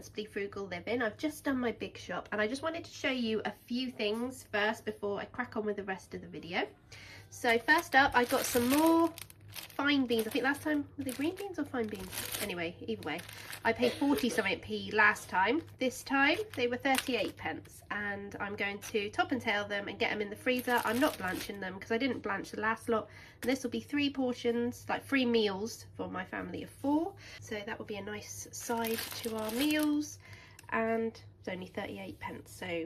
Sensibly Frugal Living. I've just done my big shop and I just wanted to show you a few things first before I crack on with the rest of the video. So first up, I got some more fine beans. I think last time, were they green beans or fine beans? Anyway, either way, I paid 40 something p last time. This time they were 38 pence, and I'm going to top and tail them and get them in the freezer. I'm not blanching them because I didn't blanch the last lot, and this will be 3 portions, like 3 meals for my family of 4, so that will be a nice side to our meals, and it's only 38 pence, so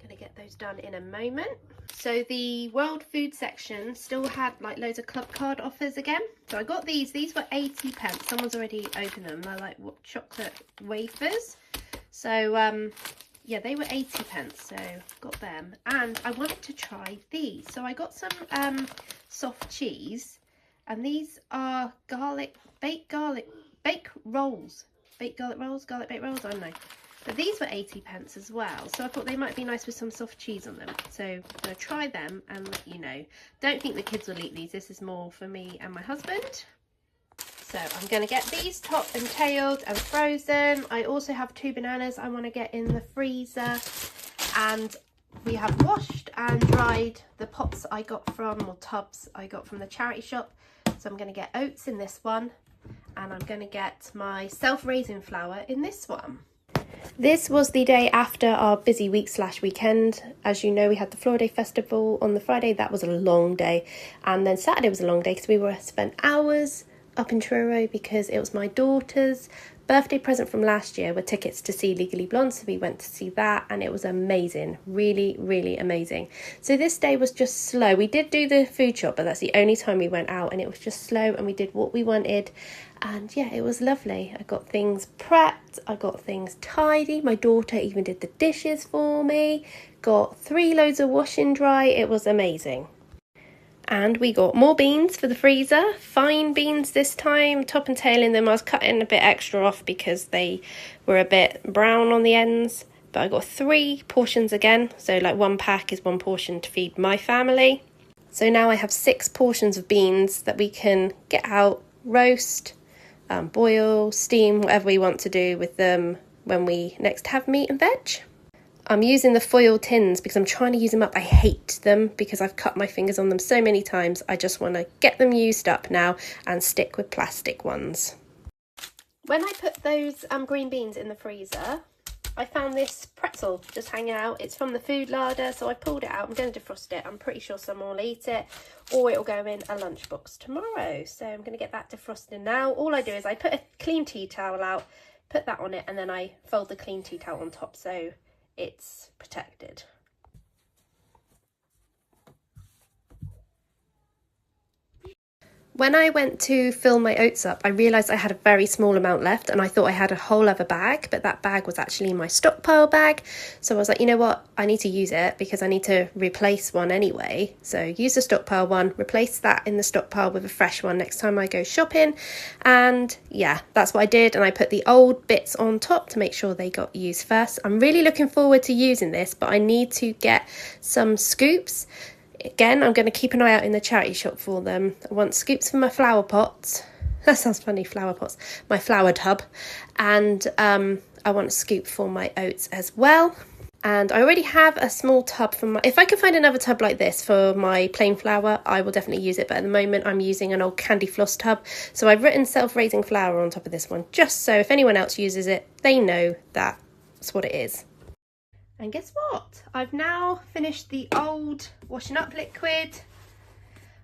gonna get those done in a moment. So the world food section still had like loads of club card offers again, so I got these were 80 pence. Someone's already opened them. They're like what, chocolate wafers, so yeah, they were 80 pence, so got them. And I wanted to try these, so I got some soft cheese, and these are baked garlic rolls, garlic baked rolls, I don't know. But these were 80 pence as well, so I thought they might be nice with some soft cheese on them. So I'm going to try them and let you know. Don't think the kids will eat these. This is more for me and my husband. So I'm going to get these topped and tailed and frozen. I also have 2 bananas I want to get in the freezer. And we have washed and dried the pots I got from, or tubs I got from the charity shop. So I'm going to get oats in this one. And I'm going to get my self-raising flour in this one. This was the day after our busy week / weekend. As you know, we had the Flora Day Festival on the Friday. That was a long day. And then Saturday was a long day because we spent hours up in Truro because it was my daughter's birthday present from last year with tickets to see Legally Blonde. So we went to see that and it was amazing. Really, really amazing. So this day was just slow. We did do the food shop, but that's the only time we went out, and it was just slow and we did what we wanted. And yeah, it was lovely. I got things prepped, I got things tidy. My daughter even did the dishes for me. Got 3 loads of wash and dry. It was amazing. And we got more beans for the freezer. Fine beans this time, top and tailing them. I was cutting a bit extra off because they were a bit brown on the ends. But I got 3 portions again. So like 1 pack is 1 portion to feed my family. So now I have 6 portions of beans that we can get out, roast, boil, steam, whatever we want to do with them when we next have meat and veg. I'm using the foil tins because I'm trying to use them up. I hate them because I've cut my fingers on them so many times. I just want to get them used up now and stick with plastic ones. When I put those green beans in the freezer, I found this pretzel just hanging out. It's from the food larder, so I pulled it out. I'm going to defrost it. I'm pretty sure someone will eat it, or it will go in a lunchbox tomorrow. So I'm going to get that defrosted now. All I do is I put a clean tea towel out, put that on it, and then I fold the clean tea towel on top so it's protected. When I went to fill my oats up, I realised I had a very small amount left, and I thought I had a whole other bag, but that bag was actually my stockpile bag. So I was like, you know what, I need to use it because I need to replace one anyway. So use the stockpile one, replace that in the stockpile with a fresh one next time I go shopping. And yeah, that's what I did, and I put the old bits on top to make sure they got used first. I'm really looking forward to using this, but I need to get some scoops. Again, I'm going to keep an eye out in the charity shop for them. I want scoops for my flower pots. That sounds funny, flower pots. My flower tub. And I want a scoop for my oats as well. And I already have a small tub for my... If I can find another tub like this for my plain flour, I will definitely use it. But at the moment, I'm using an old candy floss tub. So I've written self-raising flour on top of this one, just so if anyone else uses it, they know that's what it is. And guess what? I've now finished the old washing up liquid.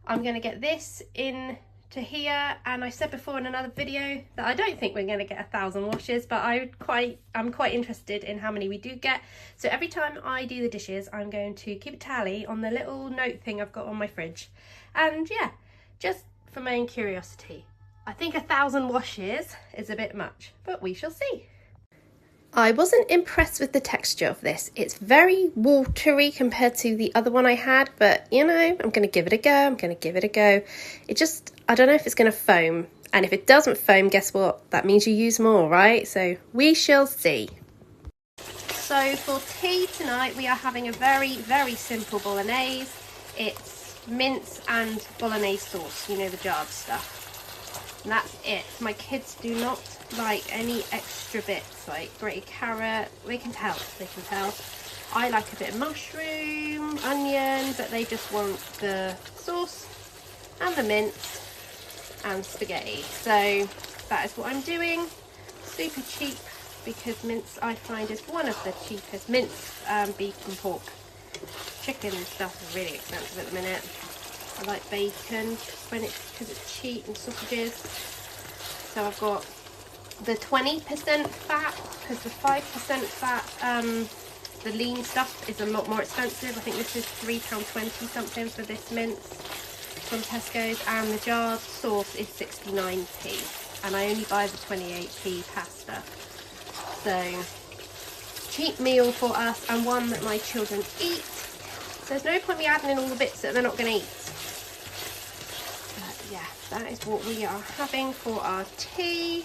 I'm going to get this in to here, and I said before in another video that I don't think we're going to get 1,000 washes, but I'm quite interested in how many we do get. So every time I do the dishes, I'm going to keep a tally on the little note thing I've got on my fridge. And yeah, just for my own curiosity, I think 1,000 washes is a bit much, but we shall see. I wasn't impressed with the texture of this. It's very watery compared to the other one I had, but you know, I'm going to give it a go. It just, I don't know if it's going to foam. And if it doesn't foam, guess what? That means you use more, right? So we shall see. So for tea tonight, we are having a very, very simple bolognese. It's mince and bolognese sauce, you know, the jarred stuff. And that's it. My kids do not like any extra bits, like grated carrot. They can tell. I like a bit of mushroom, onion, but they just want the sauce and the mince and spaghetti. So that is what I'm doing. Super cheap, because mince I find is one of the cheapest. Mince, beef and pork. Chicken and stuff is really expensive at the minute. I like bacon because it's cheap, and sausages. So I've got the 20% fat, because the 5% fat, the lean stuff is a lot more expensive. I think this is £3.20 something for this mince from Tesco's, and the jar sauce is 69p, and I only buy the 28p pasta. So cheap meal for us, and one that my children eat. So there's no point me adding in all the bits that they're not going to eat. But yeah, that is what we are having for our tea.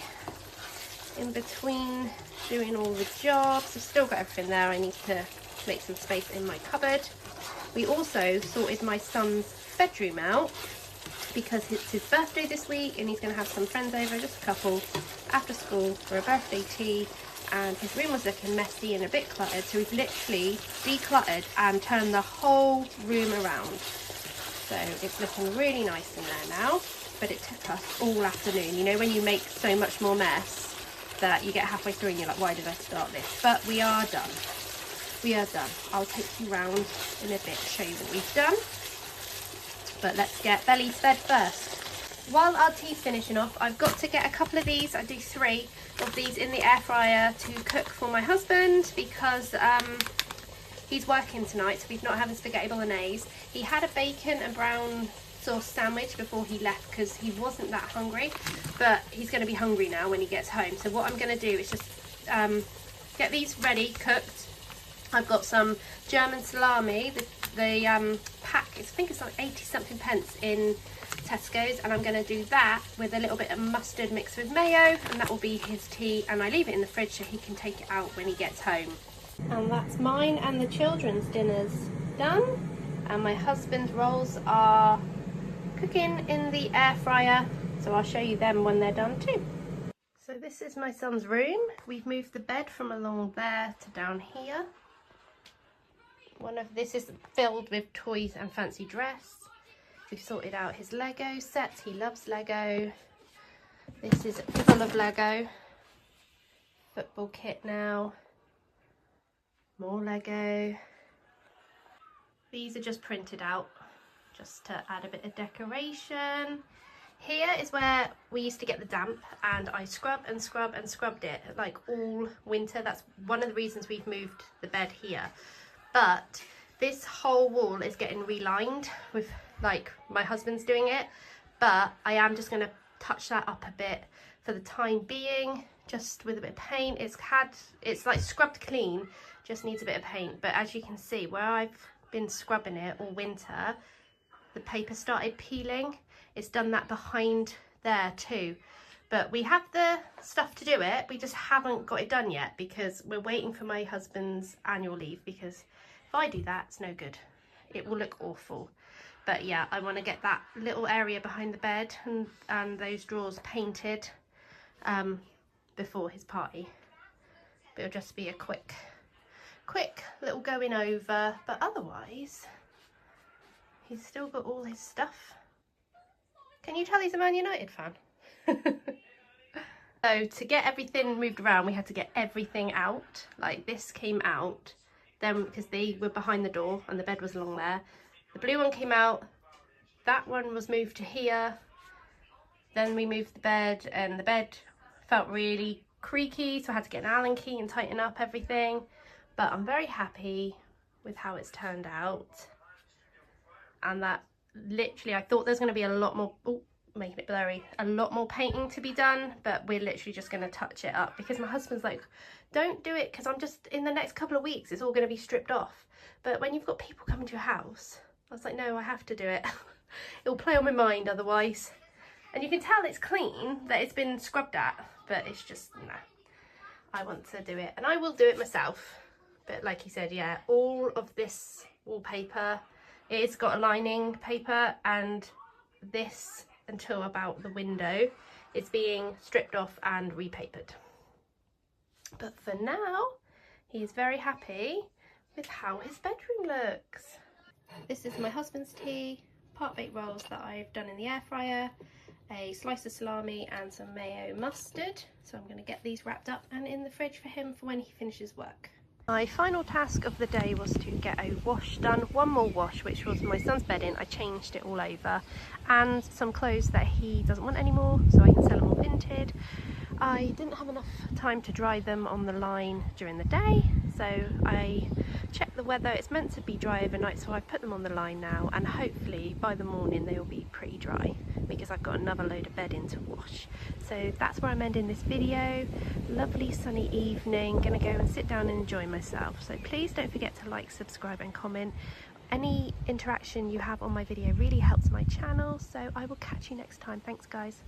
In between doing all the jobs, I've still got everything there. I need to make some space in my cupboard. We also sorted my son's bedroom out because it's his birthday this week, and he's going to have some friends over, just a couple, after school for a birthday tea. And his room was looking messy and a bit cluttered, so we've literally decluttered and turned the whole room around. So it's looking really nice in there now, but it took us all afternoon. You know, when you make so much more mess that you get halfway through and you're like, why did I start this? But we are done. We are done. I'll take you round in a bit, show you what we've done. But let's get bellies fed first. While our tea's finishing off, I've got to get a couple of these. I do 3 of these in the air fryer to cook for my husband, because he's working tonight, so he's not having spaghetti bolognese. He had a bacon and brown sauce sandwich before he left because he wasn't that hungry, but he's going to be hungry now when he gets home. So what I'm going to do is just get these ready, cooked. I've got some German salami. The pack, I think it's like 80 something pence in Tesco's, and I'm going to do that with a little bit of mustard mixed with mayo, and that will be his tea, and I leave it in the fridge so he can take it out when he gets home. And that's mine and the children's dinners done, and my husband's rolls are cooking in the air fryer, so I'll show you them when they're done too. So this is my son's room. We've moved the bed from along there to down here. This is filled with toys and fancy dress. We've sorted out his Lego sets. He loves Lego. This is full of Lego. Football kit now. More Lego. These are just printed out, just to add a bit of decoration. Here is where we used to get the damp, and I scrubbed and scrubbed it like all winter. That's one of the reasons we've moved the bed here. But this whole wall is getting relined with, like, my husband's doing it, but I am just going to touch that up a bit for the time being, just with a bit of paint. It's like scrubbed clean, just needs a bit of paint. But as you can see, where I've been scrubbing it all winter, the paper started peeling. It's done that behind there too, but we have the stuff to do it. We just haven't got it done yet because we're waiting for my husband's annual leave, because if I do that, it's no good. It will look awful. But yeah, I want to get that little area behind the bed and those drawers painted before his party. But it'll just be a quick little going over, but otherwise he's still got all his stuff. Can you tell he's a Man United fan? So to get everything moved around, we had to get everything out. Like, this came out then because they were behind the door and the bed was along there. The blue one came out, that one was moved to here, then we moved the bed, and the bed felt really creaky, so I had to get an Allen key and tighten up everything. But I'm very happy with how it's turned out, and that literally, I thought there's going to be a lot more, making it blurry, a lot more painting to be done, but we're literally just going to touch it up because my husband's like, don't do it, because I'm just, in the next couple of weeks it's all going to be stripped off. But when you've got people coming to your house, I was like, no, I have to do it. It'll play on my mind otherwise. And you can tell it's clean, that it's been scrubbed at, but it's just, nah, I want to do it, and I will do it myself. But like he said, yeah, all of this wallpaper, it's got a lining paper, and this until about the window is being stripped off and repapered. But for now, he's very happy with how his bedroom looks. This is my husband's tea, part-baked rolls that I've done in the air fryer, a slice of salami and some mayo mustard. So I'm going to get these wrapped up and in the fridge for him for when he finishes work. My final task of the day was to get a wash done, one more wash, which was my son's bedding. I changed it all over, and some clothes that he doesn't want anymore, so I can sell them all vinted. I didn't have enough time to dry them on the line during the day, so I checked the weather. It's meant to be dry overnight, so I've put them on the line now, and hopefully by the morning they will be pretty dry, because I've got another load of bedding to wash. So that's where I'm ending this video. Lovely sunny evening, gonna go and sit down and enjoy myself. So please don't forget to like, subscribe and comment. Any interaction you have on my video really helps my channel, so I will catch you next time. Thanks guys.